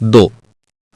2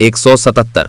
177।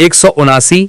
179।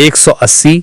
180।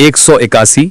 181।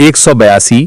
182।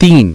3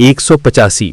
185।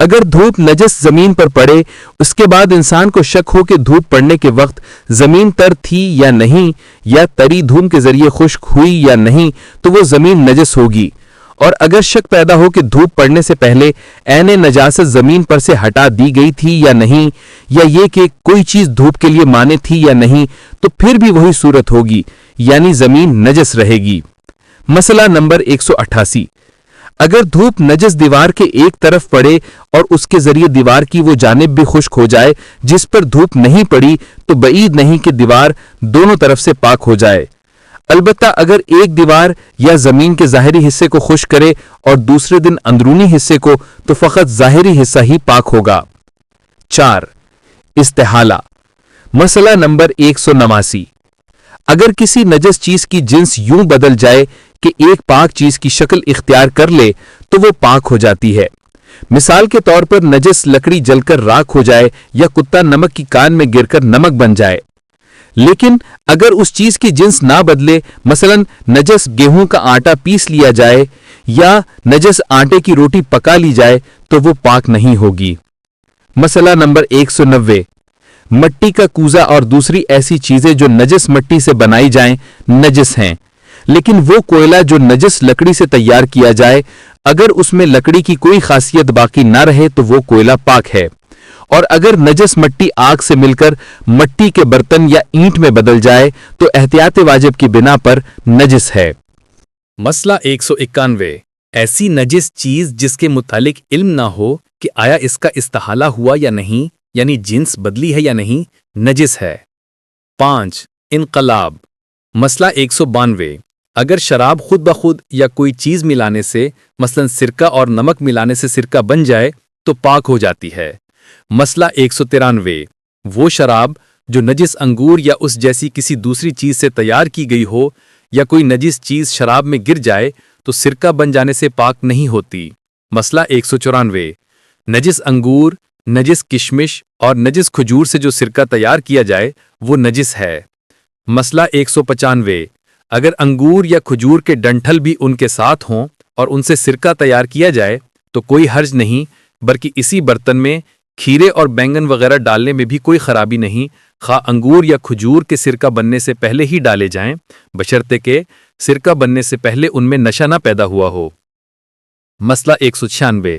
اگر دھوپ نجس زمین پر پڑے، اس کے بعد انسان کو شک ہو کہ دھوپ پڑنے کے وقت زمین تر تھی یا نہیں، یا تری دھوپ کے ذریعے خشک ہوئی یا نہیں، تو وہ زمین نجس ہوگی۔ اور اگر شک پیدا ہو کہ دھوپ پڑنے سے پہلے عین نجاست زمین پر سے ہٹا دی گئی تھی یا نہیں، یا یہ کہ کوئی چیز دھوپ کے لیے مانع تھی یا نہیں، تو پھر بھی وہی صورت ہوگی، یعنی زمین نجس رہے گی۔ مسئلہ نمبر 188، اگر دھوپ نجس دیوار کے ایک طرف پڑے اور اس کے ذریعے دیوار کی وہ جانب بھی خشک ہو جائے جس پر دھوپ نہیں پڑی، تو بعید نہیں کہ دیوار دونوں طرف سے پاک ہو جائے۔ البتہ اگر ایک دیوار یا زمین کے ظاہری حصے کو خشک کرے اور دوسرے دن اندرونی حصے کو، تو فقط ظاہری حصہ ہی پاک ہوگا۔ 4. استحالہ۔ مسئلہ نمبر 189، اگر کسی نجس چیز کی جنس یوں بدل جائے کہ ایک پاک چیز کی شکل اختیار کر لے تو وہ پاک ہو جاتی ہے۔ مثال کے طور پر نجس لکڑی جل کر راکھ ہو جائے یا کتا نمک کی کان میں گر کر نمک بن جائے۔ لیکن اگر اس چیز کی جنس نہ بدلے، مثلا نجس گیہوں کا آٹا پیس لیا جائے یا نجس آٹے کی روٹی پکا لی جائے تو وہ پاک نہیں ہوگی۔ مسئلہ نمبر 190، مٹی کا کوزہ اور دوسری ایسی چیزیں جو نجس مٹی سے بنائی جائیں نجس ہیں، لیکن وہ کوئلہ جو نجس لکڑی سے تیار کیا جائے، اگر اس میں لکڑی کی کوئی خاصیت باقی نہ رہے تو وہ کوئلہ پاک ہے۔ اور اگر نجس مٹی آگ سے مل کر مٹی کے برتن یا اینٹ میں بدل جائے تو احتیاط واجب کی بنا پر نجس ہے۔ مسئلہ 191، ایسی نجس چیز جس کے متعلق علم نہ ہو کہ آیا اس کا استحالہ ہوا یا نہیں، یعنی جنس بدلی ہے یا نہیں، نجس ہے۔ 5. انقلاب۔ مسئلہ 192، اگر شراب خود بخود یا کوئی چیز ملانے سے، مثلا سرکہ اور نمک ملانے سے سرکہ بن جائے تو پاک ہو جاتی ہے۔ مسئلہ 193، وہ شراب جو نجس انگور یا اس جیسی کسی دوسری چیز سے تیار کی گئی ہو، یا کوئی نجس چیز شراب میں گر جائے تو سرکہ بن جانے سے پاک نہیں ہوتی۔ مسئلہ 194، نجس انگور، نجس کشمش اور نجس کھجور سے جو سرکہ تیار کیا جائے وہ نجس ہے۔ مسئلہ 195، اگر انگور یا کھجور کے ڈنٹھل بھی ان کے ساتھ ہوں اور ان سے سرکہ تیار کیا جائے تو کوئی حرج نہیں، بلکہ اسی برتن میں کھیرے اور بینگن وغیرہ ڈالنے میں بھی کوئی خرابی نہیں، خواہ انگور یا کھجور کے سرکہ بننے سے پہلے ہی ڈالے جائیں، بشرطے کہ سرکہ بننے سے پہلے ان میں نشہ نہ پیدا ہوا ہو۔ مسئلہ 196،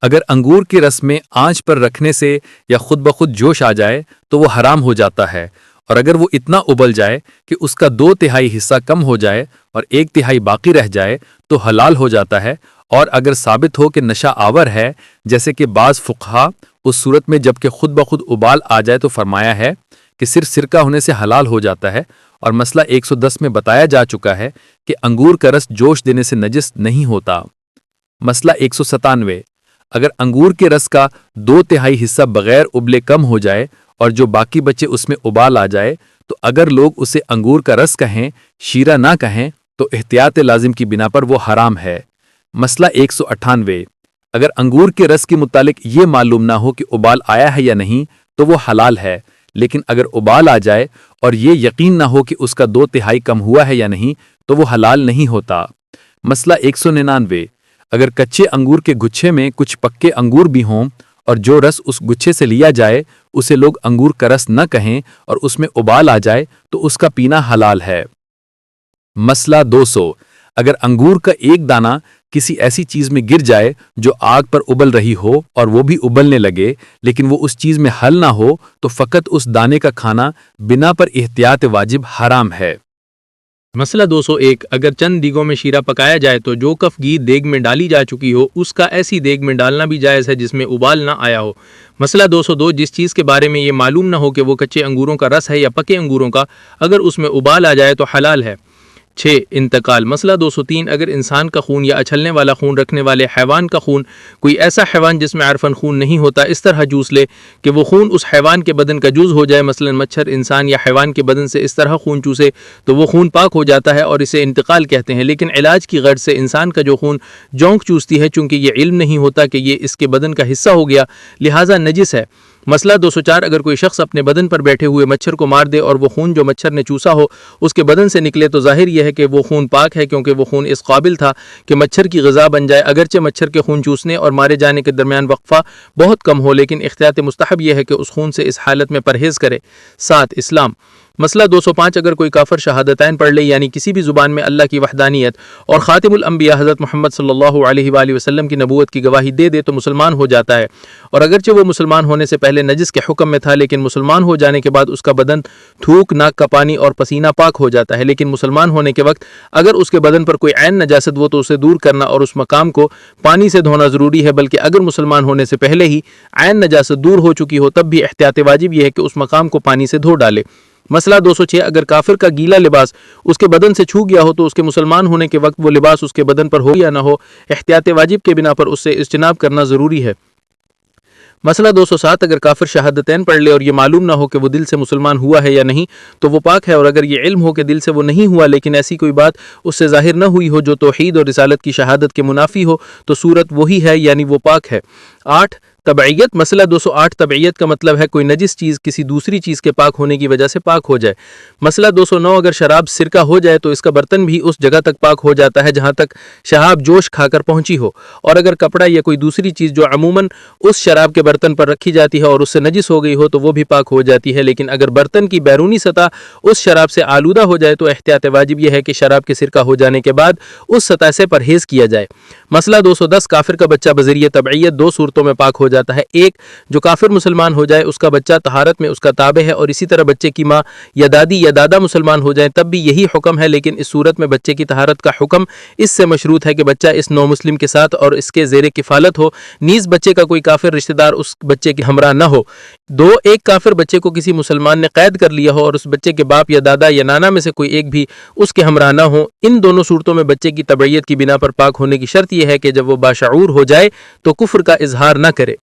اگر انگور کے رس میں آنچ پر رکھنے سے یا خود بخود جوش آ جائے تو وہ حرام ہو جاتا ہے، اور اگر وہ اتنا ابل جائے کہ اس کا 2/3 حصہ کم ہو جائے اور 1/3 باقی رہ جائے تو حلال ہو جاتا ہے۔ اور اگر ثابت ہو کہ نشہ آور ہے، جیسے کہ بعض فقہا اس صورت میں جبکہ خود بخود ابال آ جائے تو فرمایا ہے کہ صرف سرکہ ہونے سے حلال ہو جاتا ہے۔ اور مسئلہ 110 میں بتایا جا چکا ہے کہ انگور کا رس جوش دینے سے نجس نہیں ہوتا۔ مسئلہ 197، اگر انگور کے رس کا 2/3 حصہ بغیر ابلے کم ہو جائے اور جو باقی بچے اس میں ابال آ جائے تو اگر لوگ اسے انگور کا رس کہیں، شیرہ نہ کہیں، تو احتیاط لازم کی بنا پر وہ حرام ہے۔ مسئلہ 198، اگر انگور کے رس کے متعلق یہ معلوم نہ ہو کہ ابال آیا ہے یا نہیں تو وہ حلال ہے، لیکن اگر ابال آ جائے اور یہ یقین نہ ہو کہ اس کا 2/3 کم ہوا ہے یا نہیں تو وہ حلال نہیں ہوتا۔ مسئلہ 199، اگر کچے انگور کے گچھے میں کچھ پکے انگور بھی ہوں اور جو رس اس گچھے سے لیا جائے اسے لوگ انگور کا رس نہ کہیں اور اس میں ابال آ جائے تو اس کا پینا حلال ہے۔ مسئلہ 200، اگر انگور کا ایک دانہ کسی ایسی چیز میں گر جائے جو آگ پر ابل رہی ہو اور وہ بھی ابلنے لگے لیکن وہ اس چیز میں حل نہ ہو تو فقط اس دانے کا کھانا بنا پر احتیاط واجب حرام ہے۔ مسئلہ 201، اگر چند دیگوں میں شیرہ پکایا جائے تو جو کف گھی دیگ میں ڈالی جا چکی ہو اس کا ایسی دیگ میں ڈالنا بھی جائز ہے جس میں ابال نہ آیا ہو۔ مسئلہ 202، جس چیز کے بارے میں یہ معلوم نہ ہو کہ وہ کچے انگوروں کا رس ہے یا پکے انگوروں کا، اگر اس میں ابال آ جائے تو حلال ہے۔ 6. انتقال۔ مسئلہ 203، اگر انسان کا خون یا اچھلنے والا خون رکھنے والے حیوان کا خون کوئی ایسا حیوان جس میں عرفاً خون نہیں ہوتا اس طرح جوس لے کہ وہ خون اس حیوان کے بدن کا جز ہو جائے، مثلا مچھر انسان یا حیوان کے بدن سے اس طرح خون چوسے تو وہ خون پاک ہو جاتا ہے اور اسے انتقال کہتے ہیں۔ لیکن علاج کی غرض سے انسان کا جو خون جونک چوستی ہے، چونکہ یہ علم نہیں ہوتا کہ یہ اس کے بدن کا حصہ ہو گیا لہٰذا نجس ہے، مسئلہ 204 اگر کوئی شخص اپنے بدن پر بیٹھے ہوئے مچھر کو مار دے اور وہ خون جو مچھر نے چوسا ہو اس کے بدن سے نکلے تو ظاہر یہ ہے کہ وہ خون پاک ہے، کیونکہ وہ خون اس قابل تھا کہ مچھر کی غذا بن جائے، اگرچہ مچھر کے خون چوسنے اور مارے جانے کے درمیان وقفہ بہت کم ہو، لیکن احتیاط مستحب یہ ہے کہ اس خون سے اس حالت میں پرہیز کرے۔ 7 اسلام۔ مسئلہ 205 اگر کوئی کافر شہادتین پڑھ لے، یعنی کسی بھی زبان میں اللہ کی وحدانیت اور خاتم الانبیاء حضرت محمد صلی اللہ علیہ وآلہ وسلم کی نبوت کی گواہی دے دے تو مسلمان ہو جاتا ہے، اور اگرچہ وہ مسلمان ہونے سے پہلے نجس کے حکم میں تھا، لیکن مسلمان ہو جانے کے بعد اس کا بدن تھوک، ناک کا پانی اور پسینہ پاک ہو جاتا ہے، لیکن مسلمان ہونے کے وقت اگر اس کے بدن پر کوئی عین نجاست ہو تو اسے دور کرنا اور اس مقام کو پانی سے دھونا ضروری ہے، بلکہ اگر مسلمان ہونے سے پہلے ہی عین نجاست دور ہو چکی ہو تب بھی احتیاط واجب یہ ہے کہ اس مقام کو پانی سے دھو ڈالے۔ مسئلہ 206 اگر کافر کا گیلا لباس اس کے بدن سے چھو گیا ہو تو اس کے مسلمان ہونے کے وقت وہ لباس اس کے بدن پر ہو یا نہ ہو، احتیاط واجب کے بنا پر اس سے اجتناب کرنا ضروری ہے۔ مسئلہ 207 اگر کافر شہادتین پڑھ لے اور یہ معلوم نہ ہو کہ وہ دل سے مسلمان ہوا ہے یا نہیں تو وہ پاک ہے، اور اگر یہ علم ہو کہ دل سے وہ نہیں ہوا لیکن ایسی کوئی بات اس سے ظاہر نہ ہوئی ہو جو توحید اور رسالت کی شہادت کے منافی ہو تو صورت وہی ہے، یعنی وہ پاک ہے۔ 8 تبعیت۔ مسئلہ 208 تبعیت کا مطلب ہے کوئی نجس چیز کسی دوسری چیز کے پاک ہونے کی وجہ سے پاک ہو جائے۔ مسئلہ 209 اگر شراب سرکہ ہو جائے تو اس کا برتن بھی اس جگہ تک پاک ہو جاتا ہے جہاں تک شہاب جوش کھا کر پہنچی ہو، اور اگر کپڑا یا کوئی دوسری چیز جو عموماً اس شراب کے برتن پر رکھی جاتی ہے اور اس سے نجس ہو گئی ہو تو وہ بھی پاک ہو جاتی ہے، لیکن اگر برتن کی بیرونی سطح اس شراب سے آلودہ ہو جائے تو احتیاط واجب یہ ہے کہ شراب کے سرکہ ہو جانے کے بعد اس سطح سے پرہیز کیا جائے۔ مسئلہ 210 کافر کا بچہ بذریعہ تبعیت 2 صورتوں میں پاک ہو جاتا ہے۔ ایک، جو کافر مسلمان ہو جائے اس کا بچہ طہارت میں اس کا تابع ہے، اور اسی طرح بچے کی ماں یا دادی یا دادا مسلمان ہو جائیں تب بھی یہی حکم ہے، لیکن اس صورت میں بچے کی طہارت کا حکم اس سے مشروط ہے کہ بچہ اس نو مسلم کے ساتھ اور اس کے زیر کفالت ہو، نیز بچے کا کوئی کافر رشتہ دار اس بچے کے ہمراہ نہ ہو۔ 2، ایک کافر بچے کو کسی مسلمان نے قید کر لیا ہو اور اس بچے کے باپ یا دادا یا نانا میں سے کوئی ایک بھی اس کے ہمراہ نہ ہو۔ ان دونوں صورتوں میں بچے کی تبعیت کی بنا پر پاک ہونے کی شرط یہ ہے کہ جب وہ باشعور ہو جائے تو کفر کا اظہار نہ کرے۔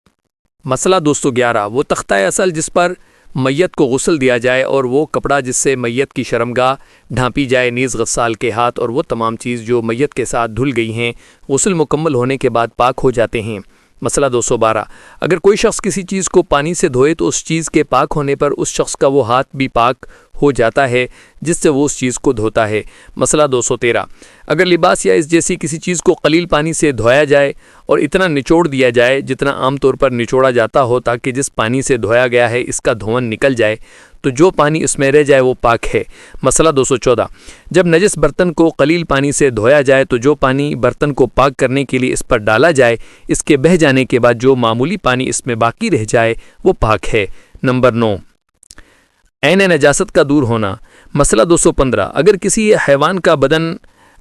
مسئلہ 211 وہ تختہ اصل جس پر میت کو غسل دیا جائے، اور وہ کپڑا جس سے میت کی شرمگاہ ڈھانپی جائے، نیز غسال کے ہاتھ اور وہ تمام چیز جو میت کے ساتھ دھل گئی ہیں غسل مکمل ہونے کے بعد پاک ہو جاتے ہیں۔ مسئلہ 212 اگر کوئی شخص کسی چیز کو پانی سے دھوئے تو اس چیز کے پاک ہونے پر اس شخص کا وہ ہاتھ بھی پاک ہو جاتا ہے جس سے وہ اس چیز کو دھوتا ہے۔ مسئلہ 213 اگر لباس یا اس جیسی کسی چیز کو قلیل پانی سے دھویا جائے اور اتنا نچوڑ دیا جائے جتنا عام طور پر نچوڑا جاتا ہو تاکہ جس پانی سے دھویا گیا ہے اس کا دھون نکل جائے تو جو پانی اس میں رہ جائے وہ پاک ہے۔ مسئلہ 214 جب نجس برتن کو قلیل پانی سے دھویا جائے تو جو پانی برتن کو پاک کرنے کے لیے اس پر ڈالا جائے اس کے بہہ جانے کے بعد جو معمولی پانی اس میں باقی رہ جائے وہ پاک ہے۔ نمبر 9 عین نجاست کا دور ہونا۔ مسئلہ 215 اگر کسی حیوان کا بدن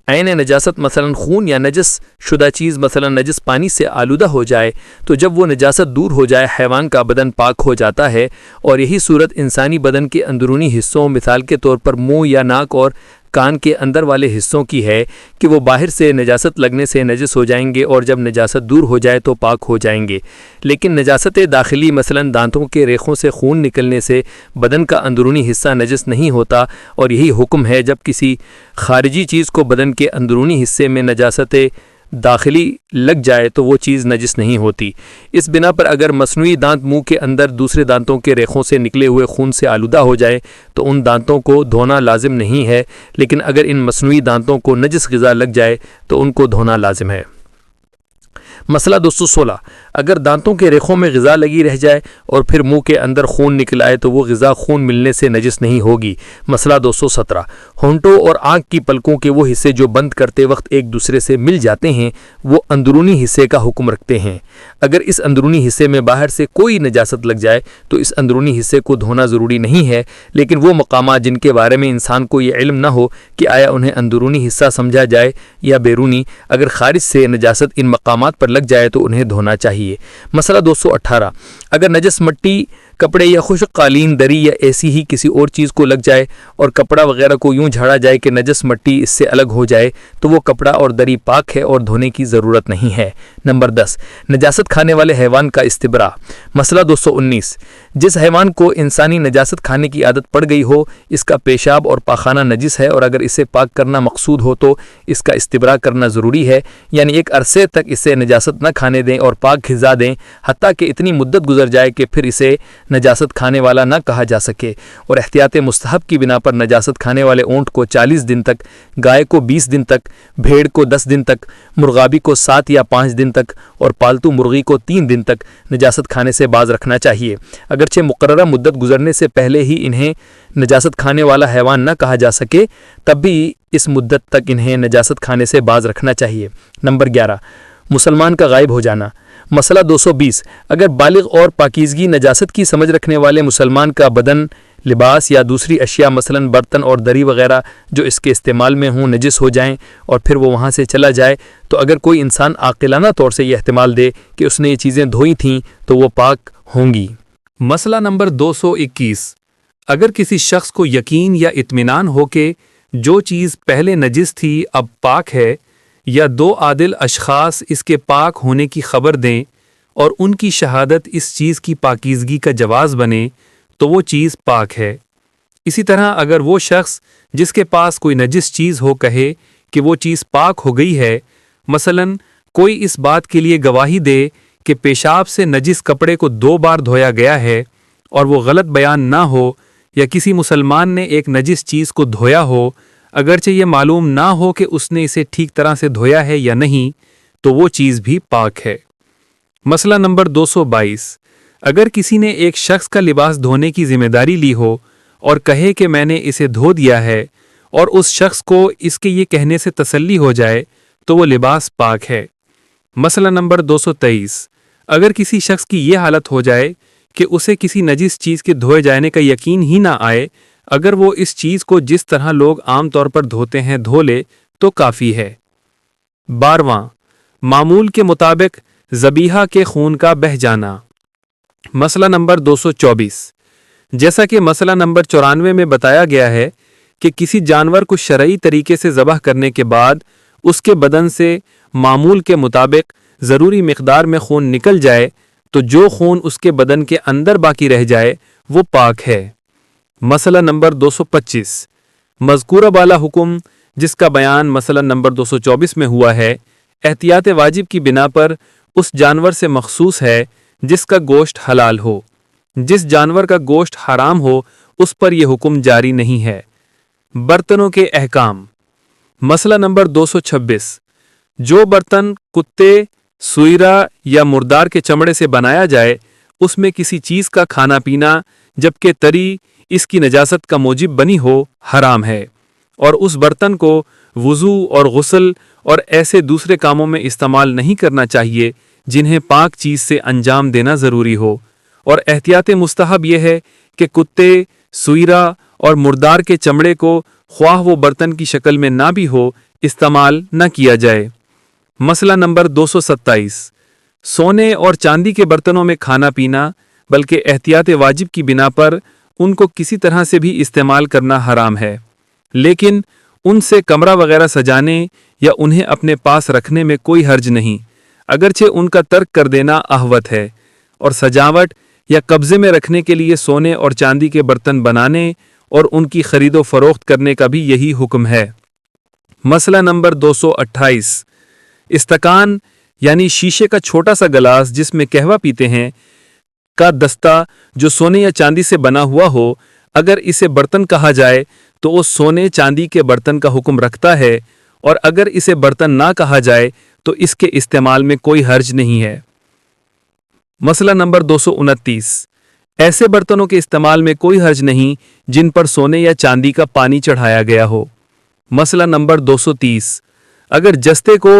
عین نجاست مثلا خون یا نجس شدہ چیز مثلا نجس پانی سے آلودہ ہو جائے تو جب وہ نجاست دور ہو جائے حیوان کا بدن پاک ہو جاتا ہے، اور یہی صورت انسانی بدن کے اندرونی حصوں مثال کے طور پر منہ یا ناک اور کان کے اندر والے حصوں کی ہے کہ وہ باہر سے نجاست لگنے سے نجس ہو جائیں گے اور جب نجاست دور ہو جائے تو پاک ہو جائیں گے، لیکن نجاست داخلی مثلا دانتوں کے ریخوں سے خون نکلنے سے بدن کا اندرونی حصہ نجس نہیں ہوتا، اور یہی حکم ہے جب کسی خارجی چیز کو بدن کے اندرونی حصے میں نجاست داخلی لگ جائے تو وہ چیز نجس نہیں ہوتی۔ اس بنا پر اگر مصنوعی دانت منہ کے اندر دوسرے دانتوں کے ریخوں سے نکلے ہوئے خون سے آلودہ ہو جائے تو ان دانتوں کو دھونا لازم نہیں ہے، لیکن اگر ان مصنوعی دانتوں کو نجس غذا لگ جائے تو ان کو دھونا لازم ہے۔ مسئلہ 216 اگر دانتوں کے ریخوں میں غذا لگی رہ جائے اور پھر منہ کے اندر خون نکل آئے تو وہ غذا خون ملنے سے نجس نہیں ہوگی۔ مسئلہ 217 ہونٹوں اور آنکھ کی پلکوں کے وہ حصے جو بند کرتے وقت ایک دوسرے سے مل جاتے ہیں وہ اندرونی حصے کا حکم رکھتے ہیں۔ اگر اس اندرونی حصے میں باہر سے کوئی نجاست لگ جائے تو اس اندرونی حصے کو دھونا ضروری نہیں ہے، لیکن وہ مقامات جن کے بارے میں انسان کو یہ علم نہ ہو کہ آیا انہیں اندرونی حصہ سمجھا جائے یا بیرونی، اگر خارج سے نجاست ان مقامات پر لگ جائے تو انہیں دھونا چاہیے۔ مسئلہ 218 اگر نجس مٹی کپڑے یا خشک قالین، دری یا ایسی ہی کسی اور چیز کو لگ جائے اور کپڑا وغیرہ کو یوں جھاڑا جائے کہ نجس مٹی اس سے الگ ہو جائے تو وہ کپڑا اور دری پاک ہے اور دھونے کی ضرورت نہیں ہے۔ نمبر 10، نجاست کھانے والے حیوان کا استبراء۔ مسئلہ 219، جس حیوان کو انسانی نجاست کھانے کی عادت پڑ گئی ہو، اس کا پیشاب اور پاخانہ نجس ہے اور اگر اسے پاک کرنا مقصود ہو تو اس کا استبراء کرنا ضروری ہے، یعنی ایک عرصے تک اسے نجاست نہ کھانے دیں اور پاک غذا دیں، حتیٰ کہ اتنی مدت گزر جائے کہ پھر اسے نجاست کھانے والا نہ کہا جا سکے، اور احتیاط مستحب کی بنا پر نجاست کھانے والے اونٹ کو 40 دن تک، گائے کو 20 دن تک، بھیڑ کو 10 دن تک، مرغابی کو 7 یا 5 دن تک اور پالتو مرغی کو 3 دن تک نجاست کھانے سے باز رکھنا چاہیے۔ اگرچہ مقررہ مدت گزرنے سے پہلے ہی انہیں نجاست کھانے والا حیوان نہ کہا جا سکے، تب بھی اس مدت تک انہیں نجاست کھانے سے باز رکھنا چاہیے۔ نمبر 11، مسلمان کا غائب ہو جانا۔ مسئلہ 220، اگر بالغ اور پاکیزگی نجاست کی سمجھ رکھنے والے مسلمان کا بدن، لباس یا دوسری اشیاء مثلا برتن اور دری وغیرہ جو اس کے استعمال میں ہوں نجس ہو جائیں اور پھر وہ وہاں سے چلا جائے، تو اگر کوئی انسان عاقلانہ طور سے یہ احتمال دے کہ اس نے یہ چیزیں دھوئی تھیں تو وہ پاک ہوں گی۔ مسئلہ نمبر 221، اگر کسی شخص کو یقین یا اطمینان ہو کہ جو چیز پہلے نجس تھی اب پاک ہے، یا 2 عادل اشخاص اس کے پاک ہونے کی خبر دیں اور ان کی شہادت اس چیز کی پاکیزگی کا جواز بنے تو وہ چیز پاک ہے۔ اسی طرح اگر وہ شخص جس کے پاس کوئی نجس چیز ہو کہے کہ وہ چیز پاک ہو گئی ہے، مثلا کوئی اس بات کے لیے گواہی دے کہ پیشاب سے نجس کپڑے کو 2 بار دھویا گیا ہے اور وہ غلط بیان نہ ہو، یا کسی مسلمان نے ایک نجس چیز کو دھویا ہو اگرچہ یہ معلوم نہ ہو کہ اس نے اسے ٹھیک طرح سے دھویا ہے یا نہیں، تو وہ چیز بھی پاک ہے۔ مسئلہ نمبر 222، اگر کسی نے ایک شخص کا لباس دھونے کی ذمہ داری لی ہو اور کہے کہ میں نے اسے دھو دیا ہے اور اس شخص کو اس کے یہ کہنے سے تسلی ہو جائے تو وہ لباس پاک ہے۔ مسئلہ نمبر 223، اگر کسی شخص کی یہ حالت ہو جائے کہ اسے کسی نجس چیز کے دھوئے جانے کا یقین ہی نہ آئے، اگر وہ اس چیز کو جس طرح لوگ عام طور پر دھوتے ہیں دھو لے تو کافی ہے۔ 12واں، معمول کے مطابق ذبیحہ کے خون کا بہہ جانا۔ مسئلہ نمبر 224، جیسا کہ مسئلہ نمبر 94 میں بتایا گیا ہے کہ کسی جانور کو شرعی طریقے سے ذبح کرنے کے بعد اس کے بدن سے معمول کے مطابق ضروری مقدار میں خون نکل جائے تو جو خون اس کے بدن کے اندر باقی رہ جائے وہ پاک ہے۔ مسئلہ نمبر 225، مذکورہ بالا حکم جس کا بیان مسئلہ نمبر 224 میں ہوا ہے، احتیاط واجب کی بنا پر اس جانور سے مخصوص ہے جس کا گوشت حلال ہو۔ جس جانور کا گوشت حرام ہو اس پر یہ حکم جاری نہیں ہے۔ برتنوں کے احکام۔ مسئلہ نمبر 226، جو برتن کتے، سوئرا یا مردار کے چمڑے سے بنایا جائے اس میں کسی چیز کا کھانا پینا جبکہ تری اس کی نجاست کا موجب بنی ہو حرام ہے، اور اس برتن کو وضو اور غسل اور ایسے دوسرے کاموں میں استعمال نہیں کرنا چاہیے جنہیں پاک چیز سے انجام دینا ضروری ہو، اور احتیاط مستحب یہ ہے کہ کتے، سوئرا اور مردار کے چمڑے کو خواہ وہ برتن کی شکل میں نہ بھی ہو استعمال نہ کیا جائے۔ مسئلہ نمبر 227، سونے اور چاندی کے برتنوں میں کھانا پینا بلکہ احتیاط واجب کی بنا پر ان کو کسی طرح سے بھی استعمال کرنا حرام ہے، لیکن ان سے کمرہ وغیرہ سجانے یا انہیں اپنے پاس رکھنے میں کوئی حرج نہیں، اگرچہ ان کا ترک کر دینا احوط ہے، اور سجاوٹ یا قبضے میں رکھنے کے لیے سونے اور چاندی کے برتن بنانے اور ان کی خرید و فروخت کرنے کا بھی یہی حکم ہے۔ مسئلہ نمبر 228، استکان یعنی شیشے کا چھوٹا سا گلاس جس میں قہوہ پیتے ہیں کا دستہ جو سونے یا چاندی سے بنا ہوا ہو، اگر اسے برتن کہا جائے تو وہ سونے چاندی کے برتن کا حکم رکھتا ہے، اور اگر اسے برتن نہ کہا جائے تو اس کے استعمال میں کوئی حرج نہیں ہے۔ مسئلہ نمبر 229، ایسے برتنوں کے استعمال میں کوئی حرج نہیں جن پر سونے یا چاندی کا پانی چڑھایا گیا ہو۔ مسئلہ نمبر 230، اگر جستے کو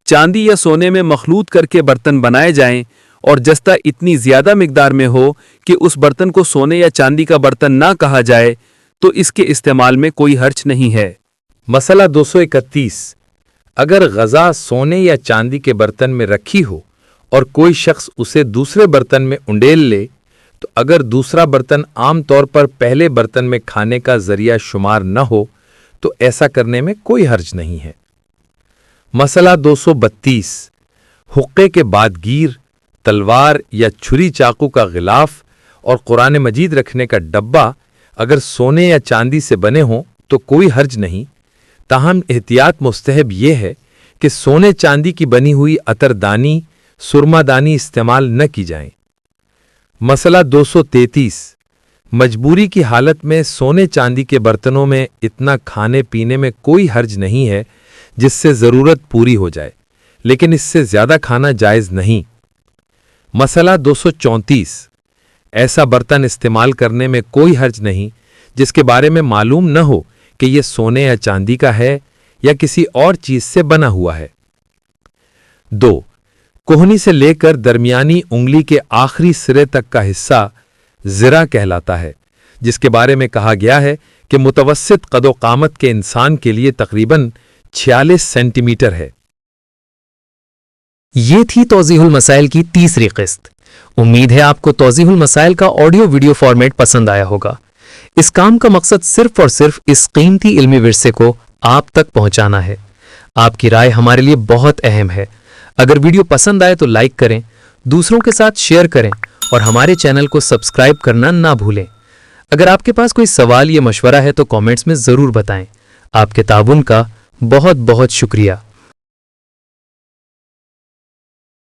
چاندی یا سونے میں مخلوط کر کے برتن بنائے جائیں اور جستہ اتنی زیادہ مقدار میں ہو کہ اس برتن کو سونے یا چاندی کا برتن نہ کہا جائے تو اس کے استعمال میں کوئی حرج نہیں ہے۔ مسئلہ 231، اگر غذا سونے یا چاندی کے برتن میں رکھی ہو اور کوئی شخص اسے دوسرے برتن میں انڈیل لے تو اگر دوسرا برتن عام طور پر پہلے برتن میں کھانے کا ذریعہ شمار نہ ہو تو ایسا کرنے میں کوئی حرج نہیں ہے۔ مسئلہ 232، حقے کے بعد گیر، تلوار یا چھری چاقو کا غلاف اور قرآن مجید رکھنے کا ڈبہ اگر سونے یا چاندی سے بنے ہوں تو کوئی حرج نہیں، تاہم احتیاط مستحب یہ ہے کہ سونے چاندی کی بنی ہوئی عطر دانی، سرما دانی استعمال نہ کی جائیں۔ مسئلہ 233، مجبوری کی حالت میں سونے چاندی کے برتنوں میں اتنا کھانے پینے میں کوئی حرج نہیں ہے جس سے ضرورت پوری ہو جائے، لیکن اس سے زیادہ کھانا جائز نہیں۔ مسئلہ 234، ایسا برتن استعمال کرنے میں کوئی حرج نہیں جس کے بارے میں معلوم نہ ہو کہ یہ سونے یا چاندی کا ہے یا کسی اور چیز سے بنا ہوا ہے۔ 2، کوہنی سے لے کر درمیانی انگلی کے آخری سرے تک کا حصہ ذرا کہلاتا ہے، جس کے بارے میں کہا گیا ہے کہ متوسط قد و قامت کے انسان کے لیے تقریباً 46 سینٹی میٹر ہے۔ یہ تھی توضیح المسائل کی تیسری قسط۔ امید ہے آپ کو توضیح المسائل کا آڈیو ویڈیو فارمیٹ پسند آیا ہوگا۔ اس کام کا مقصد صرف اور صرف اس قیمتی علمی ورثے کو آپ تک پہنچانا ہے۔ آپ کی رائے ہمارے لیے بہت اہم ہے۔ اگر ویڈیو پسند آئے تو لائک کریں، دوسروں کے ساتھ شیئر کریں اور ہمارے چینل کو سبسکرائب کرنا نہ بھولیں۔ اگر آپ کے پاس کوئی سوال یا مشورہ ہے تو کامنٹس میں ضرور بتائیں۔ آپ کے تعاون کا بہت بہت شکریہ۔